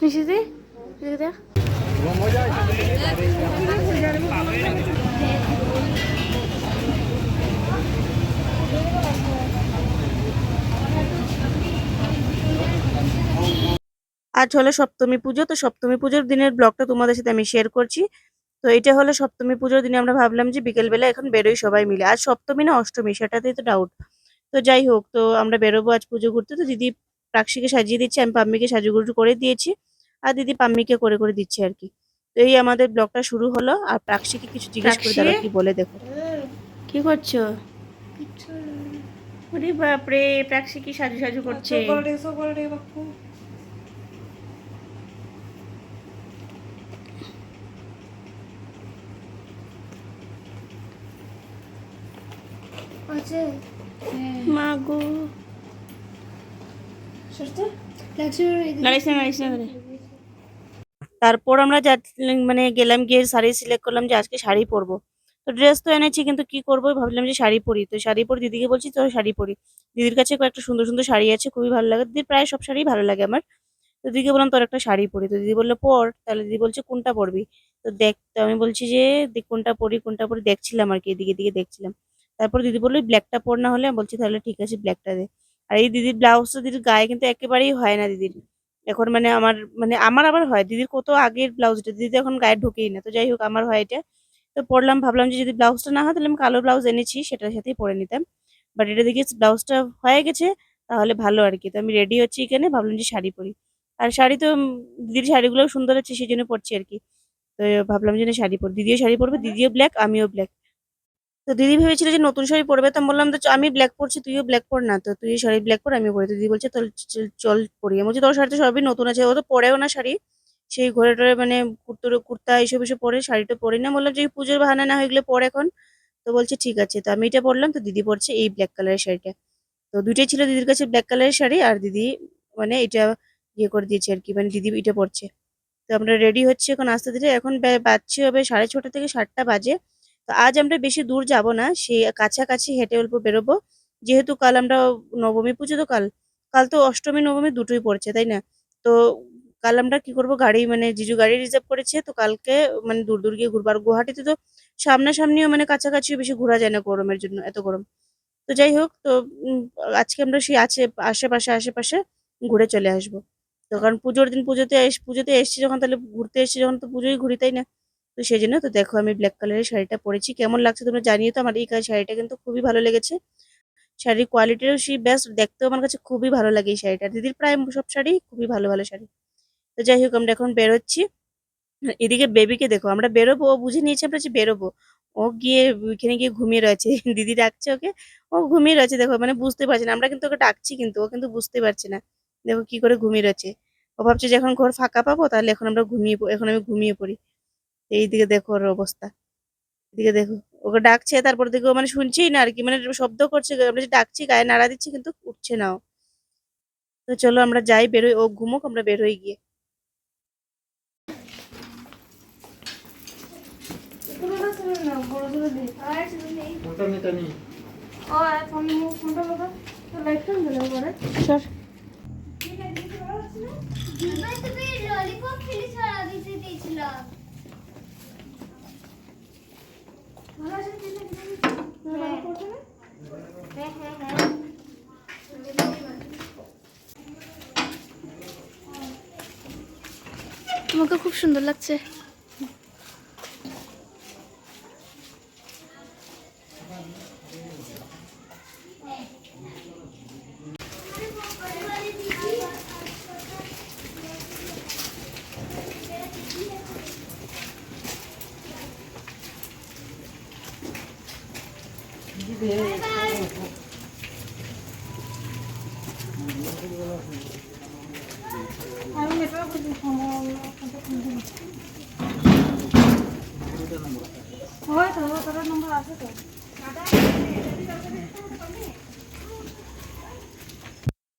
নিশিদি দেখ। আজ হলো সপ্তমী পুজো, তো সপ্তমী পুজোর দিনের ব্লগটা তোমাদের সাথে আমি শেয়ার করছি। তো এটা হলো সপ্তমী পুজোর দিনে আমরা ভাবলাম যে বিকেলবেলা এখন বেরোই সবাই মিলে। আজ সপ্তমী না অষ্টমী সেটাতেই তো ডাউট। তো যাই হোক, তো আমরা বেরোবো আজ পুজো করতে। তো দিদি প্রাক্সিকে সাজিয়ে দিচ্ছে, আমি পাম্মিকে সাজুগুজু করে দিয়েছি, আর দিদি পাম্মিকে করে করে দিচ্ছে আর কি। তো এই আমাদের ব্লগটা শুরু হলো। আর প্রাক্সিকে কিছু জিজ্ঞেস করে দাঁড়া কি বলে দেখো। কি করছো? ওরে বাপরে, প্রাক্সি কি সাজু সাজু করছে। মা গো, নাড়িস না নাড়িস না করে। তারপর আমরা মানে গেলাম, গিয়ে শাড়ি সিলেক্ট করলাম যে আজকে শাড়ি পরবো। তো ড্রেস তো এনেছি, কিন্তু কি করবো ভাবলাম যে শাড়ি পরি। তো শাড়ি পরি, দিদিকে বলছি তো শাড়ি পরি। দিদির কাছে কয়েকটা সুন্দর সুন্দর শাড়ি আছে, খুবই ভালো লাগে। দিদির প্রায় সব শাড়ি ভালো লাগে আমার। তো দিদিকে বললাম তোর একটা শাড়ি পরি। তো দিদি বললো পর। তাহলে দিদি বলছে কোনটা পরবি? তো দেখ, তো আমি বলছি যে কোনটা পরি দেখছিলাম আর কি, এদিকে দিকে দেখছিলাম। তারপর দিদি বললো ব্ল্যাকটা পর না হলে। আমি বলছি তাহলে ঠিক আছে ব্ল্যাকটা দে। আর এই দিদির ব্লাউজটা দিদির গায়ে কিন্তু একেবারেই হয় না দিদির। এখন আমার আবার হয়, দিদির কত আগের ব্লাউজটা দিদি এখন গায়ে ঢোকেই না। তো যাই হোক, আমার হয় এটা। তো পরলাম, ভাবলাম যে যদি ব্লাউজটা না হয় তাহলে আমি কালো ব্লাউজ এনেছি সেটার সাথেই পরে নিতাম। বাট এটা দেখি ব্লাউজটা হয়ে গেছে, তাহলে ভালো আর কি। তো আমি রেডি হচ্ছি এখানে, ভাবলাম যে শাড়ি পরি। আর শাড়ি তো দিদির শাড়িগুলো সুন্দর আছে সেই জন্য পরছি আর কি। তো ভাবলাম যে না শাড়ি পরি, দিদিও শাড়ি পরবে, দিদিও ব্ল্যাক আমিও ব্ল্যাক। তো দিদি ভেবেছিল যে নতুন শাড়ি পরবে, তো আমি বললাম তো আমি ব্ল্যাক পরছি তুইও ব্ল্যাক পর না, তো তুই শাড়ি ব্ল্যাক পর আমিও পরি। তো দিদি বলছে চল চল চল পরি। আমি বলছি তোর শাড়ি তো সবই নতুন আছে, ও তো পরেও না শাড়ি। সেই ঘরে টরে মানে কুর্তা এইসব এসব পরে, শাড়িটা পরি না। বললাম যে পুজোর বাহানা না হয়ে গেলে পর এখন। তো বলছে ঠিক আছে। তো আমি এটা পরলাম, তো দিদি পরছে এই ব্ল্যাক কালারের শাড়িটা। তো দুইটাই ছিল দিদির কাছে ব্ল্যাক কালারের শাড়ি, আর দিদি মানে এটা ইয়ে করে দিয়েছে আর কি, মানে দিদি এটা পরছে। তো আমরা রেডি হচ্ছি এখন আস্তে ধীরে। এখন বাজছে হবে 6:30 থেকে 7টা বাজে। তো আজ আমরা বেশি দূর যাব না, সেই কাছাকাছি হেঁটে অল্প বেরোবো। যেহেতু কাল আমরা নবমী পুজো, তো কাল কাল তো অষ্টমী নবমী দুটোই পড়ছে তাই না? তো কাল আমরা কি করব, গাড়ি মানে জিজু গাড়ি রিজার্ভ করেছে, তো কালকে মানে দূর দূর গিয়ে ঘুরবো। আর গুয়াহাটিতে তো সামনাসামনিও মানে কাছাকাছিও বেশি ঘোরা যায় না গরমের জন্য, এত গরম। তো যাই হোক, তো উম, আজকে আমরা সেই আশেপাশে আশেপাশে ঘুরে চলে আসবো। তো কারণ পুজোর দিন পুজোতে এসছি যখন, তাহলে ঘুরতে এসছি যখন, তো পুজোই ঘুরি তাই না? তো সেই জন্য তো দেখো আমি ব্ল্যাক কালারের শাড়িটা পরেছি, কেমন লাগছে তোমরা জানিয়ে। তো আমার এই শাড়িটা কিন্তু খুবই ভালো লেগেছে। শাড়ির কোয়ালিটিও সেই বেস্ট, দেখতেও আমার কাছে খুবই ভালো লাগে এই শাড়িটা। দিদির প্রায় সব শাড়ি খুবই ভালো ভালো শাড়ি। তো যাই হোক, আমরা এখন বেরোচ্ছি। এদিকে বেবিকে দেখো, আমরা বেরোবো, ও বুঝে নিয়েছে আমরা যে বেরোবো। ও গিয়ে ওইখানে গিয়ে ঘুমিয়ে রয়েছে দিদি ডাকছে ওকে, ও ঘুমিয়ে রয়েছে দেখো, মানে বুঝতে পারছে না আমরা কিন্তু ওকে ডাকছি, কিন্তু ও কিন্তু বুঝতে পারছে না। দেখো কি করে ঘুমিয়ে রয়েছে। ও ভাবছে যে এখন ঘর ফাঁকা পাবো, তাহলে এখন আমরা এখন আমি ঘুমিয়ে পড়ি। এইদিকে দেখো ওর অবস্থা। এদিকে দেখো, ওকে ডাকছে, তারপর দেখো মানে শুনছেই না আর কি, মানে শব্দ করছে, আমরা যে ডাকছি গায়ে নাড়া দিচ্ছি কিন্তু উঠছে না ও। তো চলো আমরা যাই, বেরোই, ও ঘুমোক, আমরা বেরোই গিয়ে। সর। তোমাকে খুব সুন্দর লাগছে।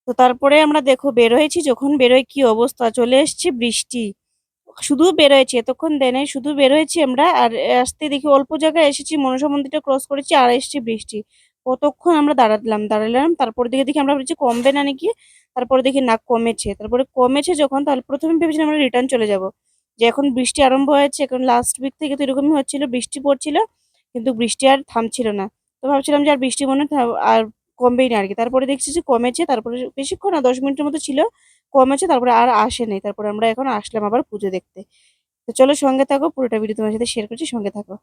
তো তারপরে আমরা দেখো বের হয়েছি, যখন বেরোয় কি অবস্থা, চলে এসছে বৃষ্টি। শুধু বের হয়েছি, এতক্ষণ দেয় নাই, শুধু বের হয়েছি আমরা। আর আসতে দেখি অল্প জায়গায় এসেছি, মনসা মন্দিরটা ক্রস করেছি আর এসছি বৃষ্টি। কতক্ষণ আমরা দাঁড়ালাম, তারপর দিকে দেখি আমরা ভাবছি কমবে না নাকি, তারপরে দেখি না কমেছে। তারপরে কমেছে যখন, তাহলে প্রথমে ভেবেছিলাম আমরা রিটার্ন চলে যাব, যে এখন বৃষ্টি আরম্ভ হয়েছে, এখন লাস্ট উইক থেকে তো এরকমই হচ্ছিল, বৃষ্টি পড়ছিল কিন্তু বৃষ্টি আর থামছিল না। তো ভাবছিলাম যে আর বৃষ্টি মনে হয় আর কমবেই না আর কি। তারপরে দেখছি যে কমেছে, তারপরে বেশিক্ষণ না 10 মিনিটের মতো ছিল, কমেছে, তারপরে আর আসে নাই। তারপরে আমরা এখন আসলাম আবার পুজো দেখতে। তো চলো সঙ্গে থাকো, পুরোটা ভিডিও তোমার সাথে শেয়ার করছি, সঙ্গে থাকো।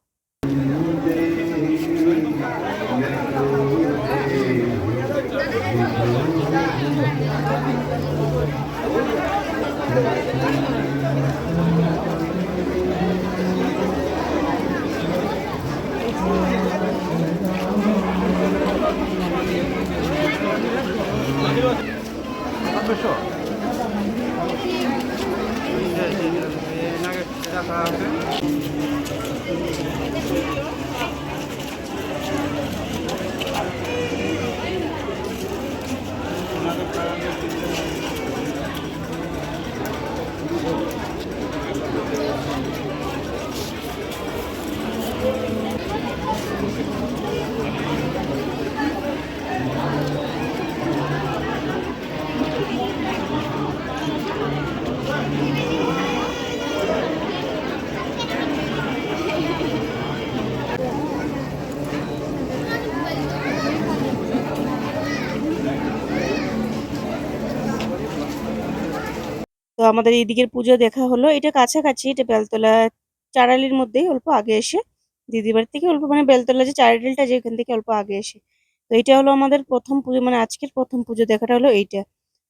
তো আমাদের এইদিকের পুজো দেখা হলো, এটা কাছাকাছি, এটা বেলতলা চারালির মধ্যেই অল্প আগে এসে, দিদি বাড়ি থেকে অল্প মানে বেলতলা যে চারালিটা যেখান থেকে অল্প আগে এসে। তো এটা হলো আমাদের প্রথম পুজো, মানে আজকের প্রথম পুজো দেখাটা হলো এইটা।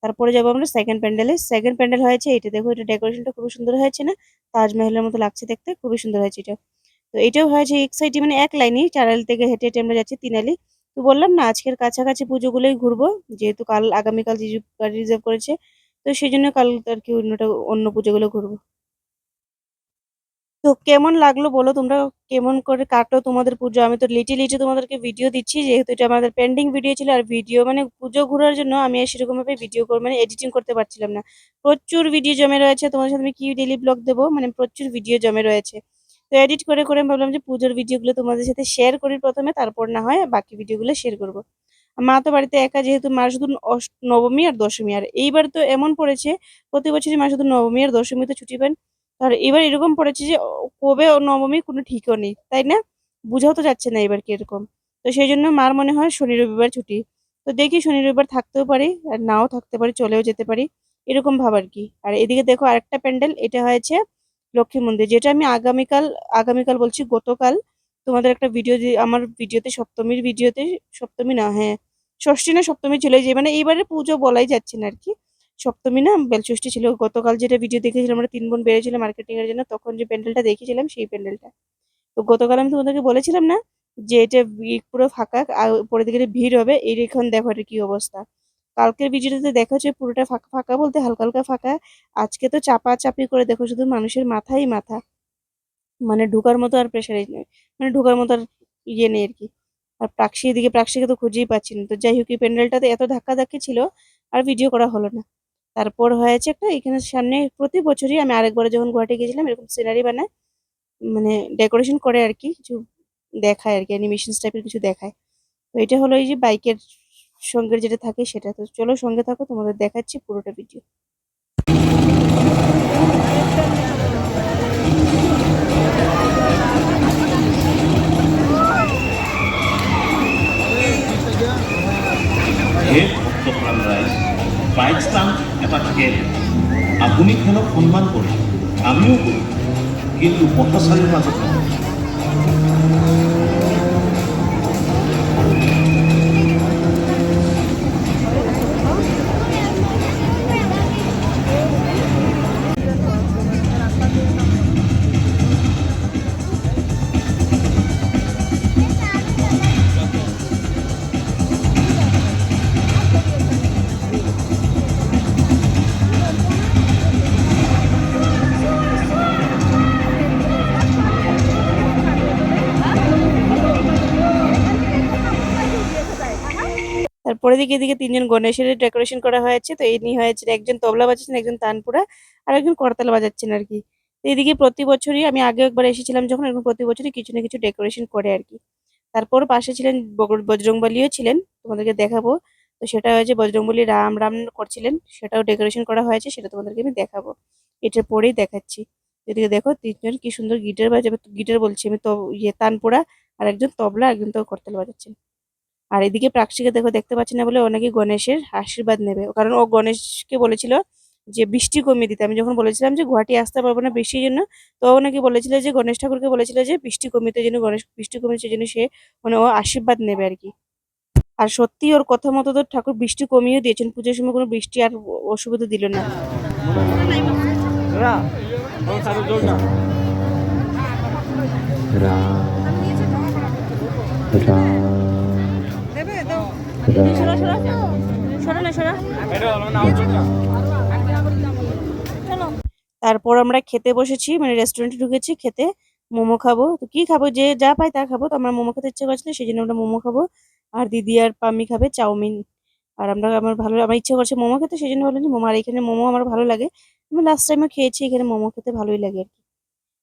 তারপরে যাবো আমরা সেকেন্ড প্যান্ডেলে। সেকেন্ড প্যান্ডেল হয়েছে এটা, দেখো এটা ডেকোরেশনটা খুবই সুন্দর হয়েছে না, তাজমহলের মতো লাগছে দেখতে, খুবই সুন্দর হয়েছে এটা। তো এটাও হয়েছে এক সাইডে, মানে এক লাইনই, চারালি থেকে হেঁটে হেঁটে আমরা যাচ্ছি তিনালি। তো বললাম না আজকের কাছাকাছি পুজোগুলোই ঘুরবো, যেহেতু আগামীকাল যে গাড়ি রিজার্ভ করেছে, তো সেই জন্য কাল আর কি অন্য পুজোগুলো ঘুরবো। তো কেমন লাগলো বলো তোমরা, কেমন করে কাটলো তোমাদের পুজো? আমি তো লিটে লিটে তোমাদেরকে ভিডিও দিচ্ছি, যেহেতু এটা আমাদের পেন্ডিং ভিডিও ছিল, আর ভিডিও মানে পুজো ঘোরার জন্য আমি আর সেরকম ভাবে ভিডিও মানে এডিটিং করতে পারছিলাম না। প্রচুর ভিডিও জমে রয়েছে, তোমাদের সাথে আমি কি ডেইলি ব্লগ দেবো, মানে প্রচুর ভিডিও জমে রয়েছে। তো এডিট করে করে আমি ভাবলাম যে পুজোর ভিডিওগুলো তোমাদের সাথে শেয়ার করি প্রথমে, তারপর না হয় বাকি ভিডিওগুলো শেয়ার করবো। মা তো বাড়িতে একা, যেহেতু মা শুধু নবমী আর দশমী, আর এইবার তো এমন পড়েছে প্রতি বছরই মা শুধু নবমী আর দশমীতে ছুটি পান। আর এবার এরকম পড়েছে যে কবে ও নবমী কোনো ঠিকও নেই, তাই না? বুঝাও তো যাচ্ছে না এবার কিরকম। তো সেই জন্য মার মনে হয় শনি রবিবার ছুটি। তো দেখি শনি রবিবার থাকতেও পারি আর নাও থাকতে পারি, চলেও যেতে পারি, এরকম ভাব আর কি। আর এদিকে দেখো আরেকটা প্যান্ডেল, এটা হয়েছে লক্ষ্মী মন্দির, যেটা আমি আগামীকাল, আগামীকাল বলছি গতকাল তোমাদের একটা ভিডিও, আমার ভিডিওতে সপ্তমীর ভিডিওতে, সপ্তমী না, হ্যাঁ ষষ্ঠী না সপ্তমী ছিল, যে মানে এইবারে পুজো বলাই যাচ্ছে না আর কি, সপ্তমী না বেলষষ্ঠী ছিল। গতকাল যেটা ভিডিও দেখেছিলাম, আমরা 3 বোন বেরিয়েছিলাম মার্কেটিং এর জন্য, তখন যে প্যান্ডেলটা দেখেছিলাম সেই প্যান্ডেলটা। তো গতকাল আমি তোমাদেরকে বলেছিলাম না যে এটা পুরো ফাঁকা আর পরের দিকে ভিড় হবে, এই এখন দেখো এটা কি অবস্থা। কালকের ভিডিওতে দেখা হচ্ছে পুরোটা ফাঁকা, ফাঁকা বলতে হালকা হালকা ফাঁকা। আজকে তো চাপা চাপি করে দেখো, শুধু মানুষের মাথাই মাথা, মানে ঢোকার মতো আর প্রেশারাইজ নেই, মানে ঢোকার মতো আর ইয়ে নেই আর কি। আর প্রাক্সিকে তো খুঁজেই পাচ্ছি না। তো যাই হোক, এই প্যান্ডেলটাতে এত ধাক্কাধাক্কি ছিল, আর ভিডিও করা হলো না। তারপর হয়েছে একটা এখানে সামনে, প্রতি বছরই আমি আরেকবার যখন গুয়াহাটি গেছিলাম এরকম সিনারি বানায়, মানে ডেকোরেশন করে আর কি, কিছু দেখায় আর কি, অ্যানিমেশন টাইপের কিছু দেখায়। তো এটা হলো এই যে বাইকের সঙ্গে যেটা থাকে সেটা। তো চলো সঙ্গে থাকো, তোমাদের দেখাচ্ছি পুরোটা ভিডিও। হে ভক্তপ্ৰাণ ৰাইজ, বাইক ষ্টাণ্ট এটা থাকে, আধুনিক খেলক সন্মান কৰি আমিও কৰোঁ, কিন্তু পথচাৰীৰ মাজত নহয়। তারপরে দিকে এদিকে 3 জন গণেশের ডেকোরেশন করা হয়েছে। তো ইনি হয়েছে একজন তবলা বাজাচ্ছেন, একজন তানপুরা, আর একজন করতাল বাজাচ্ছেন আর কি। তো এদিকে প্রতি বছরই, আমি আগে একবার এসেছিলাম যখন, এরকম প্রতি বছরই কিছু না কিছু ডেকোরেশন করে আর কি। তারপর পাশে ছিলেন বজরংবলীও ছিলেন, তোমাদেরকে দেখাবো। তো সেটা হয়েছে বজরংবলী রাম রাম করছিলেন, সেটাও ডেকোরেশন করা হয়েছে, সেটা তোমাদেরকে আমি দেখাবো। এটার পরেই দেখাচ্ছি। এদিকে দেখো তিনজন কি সুন্দর গিটার বাজাবে, গিটার বলছি আমি, তো তানপুরা, আর একজন তবলা, একজন তো করতাল বাজাচ্ছেন। আর এদিকে প্রাক্ষিকে দেখো, দেখতে পাচ্ছি না বলে ও নাকি গণেশের আশীর্বাদ নেবে, কারণ ও গণেশকে বলেছিল যে বৃষ্টি কমিয়ে দিতে। আমি যখন বলেছিলাম যে গুয়াহাটি আসতে পারবো না বৃষ্টির জন্য, তো ও নাকি বলেছিল যে গণেশ ঠাকুরকে বলেছিল যে বৃষ্টি কমিতে জন্য, গণেশ বৃষ্টি কমিয়েছে জন্য সে মানে ও আশীর্বাদ নেবে আর কি। আর সত্যি ওর কথা মতো তো ঠাকুর বৃষ্টি কমিয়ে দিয়েছেন, পুজোর সময় কোনো বৃষ্টি আর অসুবিধা দিল না। তারপর আমরা খেতে বসেছি, মানে রেস্টুরেন্টে ঢুকেছি খেতে। মোমো খাবো, তো কি খাবো, যে যা পাই তা খাবো, তো আমরা মোমো খেতে ইচ্ছে করছিল, সেই জন্য আমরা মোমো খাবো। আর দিদি আর পাম্মি খাবে চাউমিন। আর আমার ইচ্ছে করছে মোমো খেতে, সেই জন্য ভাবলাম যে মোমো, আর এখানে মোমো আমার ভালো লাগে, আমি লাস্ট টাইমও খেয়েছি, এখানে মোমো খেতে ভালোই লাগে আর কি।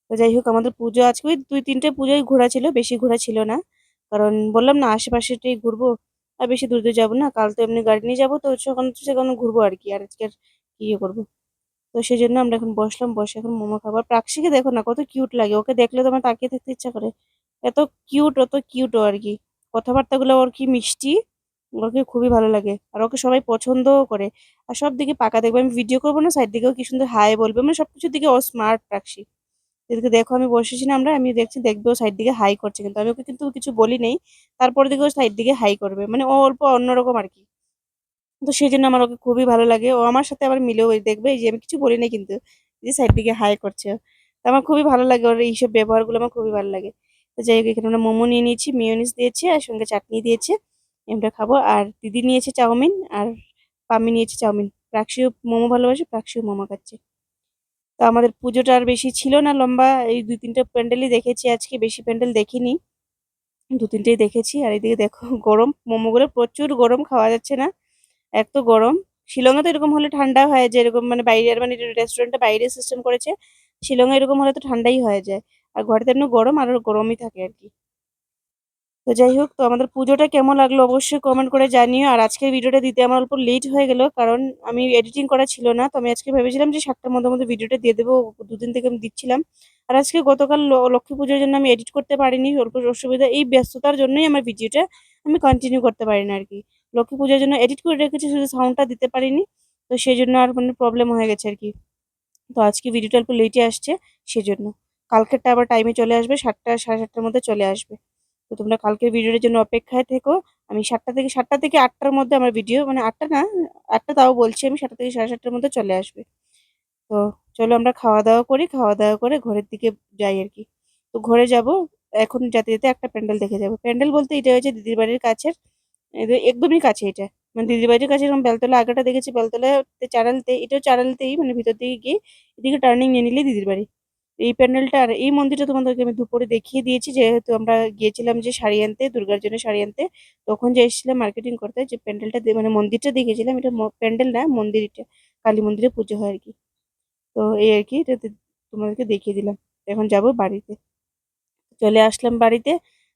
তো যাই হোক, আমাদের পুজো আজকে ওই 2-3টে পুজোয় ঘোরা ছিল, বেশি ঘোরা ছিল না, কারণ বললাম না আশেপাশেটাই ঘুরবো, আর বেশি দূর দূর যাবো না, কাল তো এমনি গাড়ি নিয়ে যাবো, তো সেখানে সেখানে ঘুরবো আর কি, আর আজকে আর কি করবো। তো সেই জন্য আমরা এখন বসলাম, বসে এখন মোমো খাবার। প্রাক্ষীকে দেখো না কত কিউট লাগে, ওকে দেখলে তো আমার তাকিয়ে থাকতে ইচ্ছা করে, এত কিউট, অত কিউট ও আর কি। কথাবার্তাগুলো ওর কি মিষ্টি, ওকে খুবই ভালো লাগে, আর ওকে সবাই পছন্দও করে। আর সব দিকে পাকা দেখবে, আমি ভিডিও করবো না সাইড দিকেও কি সুন্দর হাই বলবে, মানে সবকিছুর দিকে ও স্মার্ট প্রাক্ষী। এদিকে দেখো আমি বসেছি না, আমি দেখছি দেখবে ও সাইড দিকে হাই করছে, কিন্তু আমি ওকে কিন্তু কিছু বলি নেই, তারপর দিকে ও সাইড দিকে হাই করবে, মানে ও অল্প অন্যরকম আর কি। তো সেই জন্য আমার ওকে খুবই ভালো লাগে, ও আমার সাথে আবার মিলেও দেখবে, এই যে আমি কিছু বলি না কিন্তু যে সাইড দিকে হাই করছে। তো আমার খুবই ভালো লাগে ওর এইসব ব্যবহারগুলো, আমার খুবই ভালো লাগে। তো যাই হোক, এখানে আমরা মোমো নিয়ে নিয়েছি, মিওনিস দিয়েছে আর সঙ্গে চাটনি দিয়েছে, আমরা খাবো। আর দিদি নিয়েছে চাউমিন, আর পাম্মি নিয়েছে চাউমিন। প্রাক্ষীও মোমো ভালোবাসে, প্রাক্ষীও মোমো খাচ্ছে। তো আমাদের পুজোটা আর বেশি ছিল না লম্বা, এই 2-3টে প্যান্ডেলই দেখেছি আজকে, বেশি প্যান্ডেল দেখিনি, 2-3টেই দেখেছি। আর এদিকে দেখো গরম, মোমোগুলো প্রচুর গরম, খাওয়া যাচ্ছে না, এক তো গরম। শিলংয়ে তো এরকম হলে ঠান্ডা হয়, যে এরকম মানে বাইরের মানে রেস্টুরেন্টটা বাইরে সিস্টেম করেছে, শিলংয়ে এরকম হলে তো ঠান্ডাই হয়ে যায়, আর ঘরেতে এমনি গরম, আর গরমই থাকে আর কি। তো যাই হোক, তো আমাদের পুজোটা কেমন লাগলো অবশ্যই কমেন্ট করে জানিও। আর আজকের ভিডিওটা দিতে আমার অল্প লেট হয়ে গেল, কারণ আমি এডিটিং করা ছিল না, তো আমি আজকে ভেবেছিলাম যে 7টার মধ্যে মধ্যে ভিডিওটা দিয়ে দেবো, 2 দিন থেকে আমি দিচ্ছিলাম। আর আজকে গতকাল লক্ষ্মী পুজোর জন্য আমি এডিট করতে পারিনি, অল্প অসুবিধা, এই ব্যস্ততার জন্যই আমার ভিডিওটা আমি কন্টিনিউ করতে পারি না আর কি। লক্ষ্মী পুজোর জন্য এডিট করে রেখেছি, শুধু সাউন্ডটা দিতে পারিনি, তো সেই জন্য আর মানে প্রবলেম হয়ে গেছে আর কি। তো আজকে ভিডিওটা অল্প লেটে আসছে, সেজন্য। কালকেরটা আবার টাইমে চলে আসবে, 7টা 7:30টার মধ্যে চলে আসবে। তো তোমরা কালকের ভিডিওর জন্য অপেক্ষায় থেকো। আমি 7টা থেকে 8টার মধ্যে আমার ভিডিও, মানে 8টা না, 8টা তাও বলছি আমি, 7টা থেকে 7:30টার মধ্যে চলে আসবে। তো চলো আমরা খাওয়া দাওয়া করি, খাওয়া দাওয়া করে ঘরের দিকে যাই আর কি। তো ঘরে যাব, এখন যেতে যেতে একটা প্যান্ডেল দেখে যাবো। প্যান্ডেল বলতে এটা হচ্ছে দিদির বাড়ির কাছের, একদমই কাছে এটা, মানে দিদির বাড়ির কাছে। এরকম বেলতলা আগেটা দেখেছি, বেলতলাতে চারালতে, এটাও চারালতেই, মানে ভিতর দিকে গিয়ে এদিকে টার্নিং নিয়ে নিলে দিদির বাড়ি। এই প্যান্ডেলটা আর এই মন্দিরটা তোমাদেরকে আমি দুপুরে দেখিয়ে দিয়েছি, যেহেতু আমরা গিয়েছিলাম যে শাড়ি আনতে, দুর্গার জন্য শাড়ি আনতে, তখন যে এসেছিলাম মার্কেটিং করতে, যে প্যান্ডেলটা মানে মন্দিরটা দেখেছিলাম, এটা প্যান্ডেল না, মন্দির এটা, কালী মন্দিরে পুজো হয় আর কি। তো এই আর কি, এটা তোমাদেরকে দেখিয়ে দিলাম। এখন যাব বাড়িতে, চলে আসলাম বাড়িতে।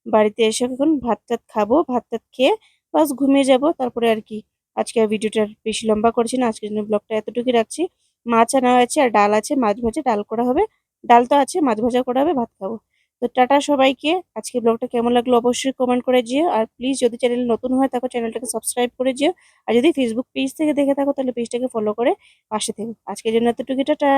বাড়িতে এসে এখন ভাত টাত খাবো, ভাত টাত খেয়ে বাস ঘুমিয়ে যাব, তারপরে আর কি। আজকে আর ভিডিওটা আর বেশি লম্বা করছি না, আজকের জন্য ব্লগটা এতটুকুই রাখছি। মাছ আনা হয়েছে আর ডাল আছে, মাছ ভাজা ডাল করা হবে, ডাল তো আছে, মাছ ভাজা করা হবে, ভাত খাবো। তো টাটা সবাইকে। আজকে ব্লগটা কেমন লাগলো অবশ্যই কমেন্ট করে যেও, আর প্লিজ যদি চ্যানেল নতুন হয় তাহলে চ্যানেলটাকে সাবস্ক্রাইব করে যেও, আর যদি ফেসবুক পেজ থেকে দেখে থাকো তাহলে পেজটাকে ফলো করে পাশে থেকো। আজকের জন্য এতটুকু, টাটা।